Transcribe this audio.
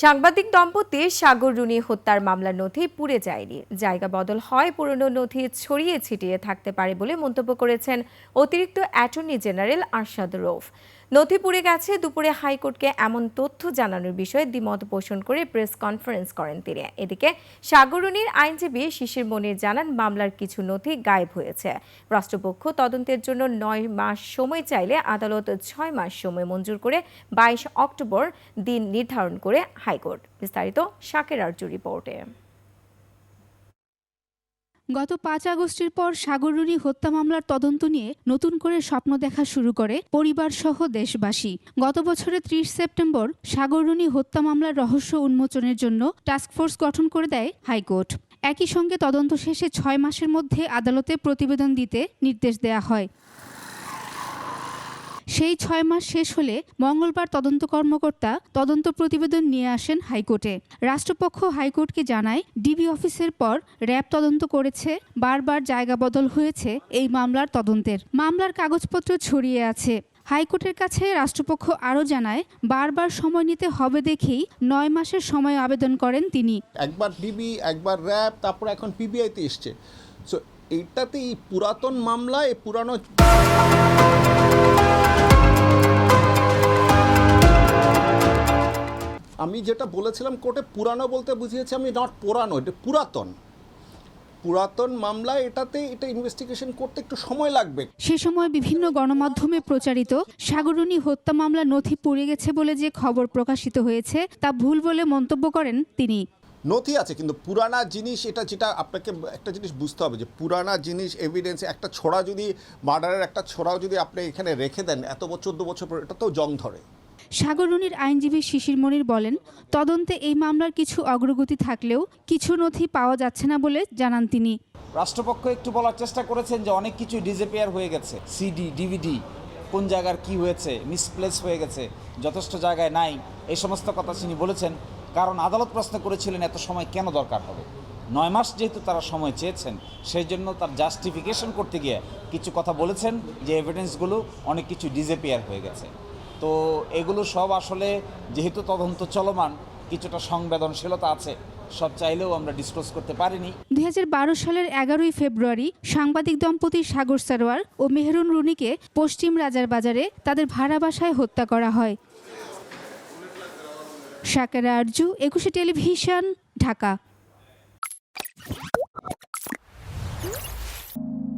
সাংবাদিক দম্পতি সাগর রুনি হত্যার মামলার নথি পুড়ে যায়নি, জায়গা বদল হয় পুরনো নথি ছড়িয়ে ছিটিয়ে থাকতে পারে বলে মন্তব্য করেছেন অতিরিক্ত অ্যাটর্নি জেনারেল আরশাদ রৌফ। নথি পুড়ে গেছে দুপুরে হাইকোর্টকে এমন তথ্য জানানোর বিষয়ে দ্বিমত পোষণ করে প্রেস কনফারেন্স করেন তিনি। এদিকে সাগর রুনির আইনজীবী শিশির মনির জানান, মামলার কিছু নথি গায়েব হয়েছে। রাষ্ট্রপক্ষ তদন্তের জন্য 9 মাস সময় চাইলে আদালত 6 মাস সময় মঞ্জুর করে 22 অক্টোবর দিন নির্ধারণ করে হাইকোর্ট। বিস্তারিত শাকের আরজু রিপোর্টে। গত 5 আগস্টের পর সাগর রুনি হত্যা মামলার তদন্ত নিয়ে নতুন করে স্বপ্ন দেখা শুরু করে পরিবারসহ দেশবাসী। গত বছরের 30 সেপ্টেম্বর সাগর রুনি হত্যা মামলার রহস্য উন্মোচনের জন্য টাস্কফোর্স গঠন করে দেয় হাইকোর্ট। একই সঙ্গে তদন্ত শেষে 6 মাসের মধ্যে আদালতে প্রতিবেদন দিতে নির্দেশ দেয়া হয়। সেই 6 মাস শেষ হলে মঙ্গলবার তদন্ত কর্মকর্তা তদন্ত প্রতিবেদন নিয়ে আসেন হাইকোর্টে। রাষ্ট্রপক্ষ হাইকোর্টকে জানায়, ডিবি অফিসের পর র্যাব তদন্ত করেছে, বারবার জায়গা বদল হয়েছে এই মামলার তদন্তের। মামলার কাগজপত্র ছড়িয়ে আছে। হাইকোর্টের কাছে রাষ্ট্রপক্ষ আরও জানায়, বারবার সময় নিতে হবে দেখেই 9 মাসের সময় আবেদন করেন তিনি। একবার ডিবি, একবার র্যাব, তারপর এখন পিবিআইতে এসছে। সো এইটাতে এই পুরাতন মামলা, এই পুরানো আমি যেটা বলেছিলাম কোর্টে, পুরানো বলতে বুঝিয়েছি আমি, নট পুরানো, এটা পুরাতন মামলা। এটা ইনভেস্টিগেশন করতে একটু সময় লাগবে। সে সময় বিভিন্ন গণমাধ্যমে প্রচারিত সাগর রুনি হত্যা মামলা নথি পুড়ে গেছে বলে যে খবর প্রকাশিত হয়েছে তা ভুল বলে মন্তব্য করেন তিনি। নথি আছে, কিন্তু পুরানা জিনিস, যেটা আপনাকে একটা জিনিস বুঝতে হবে যে পুরানা জিনিস, এভিডেন্স, একটা ছোড়া যদি, মার্ডারের একটা ছোড়াও যদি আপনি এখানে রেখে দেন এত 14 বছর পর, এটা তো জং ধরে। সাগর রুনির আইনজীবী শিশির মনির বলেন, তদন্তে এই মামলার কিছু অগ্রগতি থাকলেও কিছু নথি পাওয়া যাচ্ছে না বলে জানান তিনি। রাষ্ট্রপক্ষ একটু বলার চেষ্টা করেছেন যে অনেক কিছু ডিজেপিয়ার হয়ে গেছে, সিডি, ডিভিডি, কোন জায়গার কি হয়েছে, মিসপ্লেস হয়ে গেছে, যথেষ্ট জায়গায় নাই, এই সমস্ত কথা তিনি বলেছেন। কারণ আদালত প্রশ্ন করেছিলেন এত সময় কেন দরকার হবে। 9 মাস যেহেতু তারা সময় চেয়েছেন, সেই জন্য তার জাস্টিফিকেশন করতে গিয়ে কিছু কথা বলেছেন যে এভিডেন্সগুলো অনেক কিছু ডিজেপিয়ার হয়ে গেছে। তো এগুলো সব আসলে যেহেতু তদন্ত চলমান, কিছুটা সংবেদনশীলতা আছে, সব চাইলেও আমরা ডিসক্লোজ করতে পারিনি। 2012 সালের 11ই ফেব্রুয়ারি সাংবাদিক দম্পতি সাগর সারোয়ার ও মেহরুন রুনিকে পশ্চিম রাজার বাজারে তাদের ভাড়া বাসায় হত্যা করা হয়। শাকেরা আরজু, 21 টেলিভিশন, ঢাকা।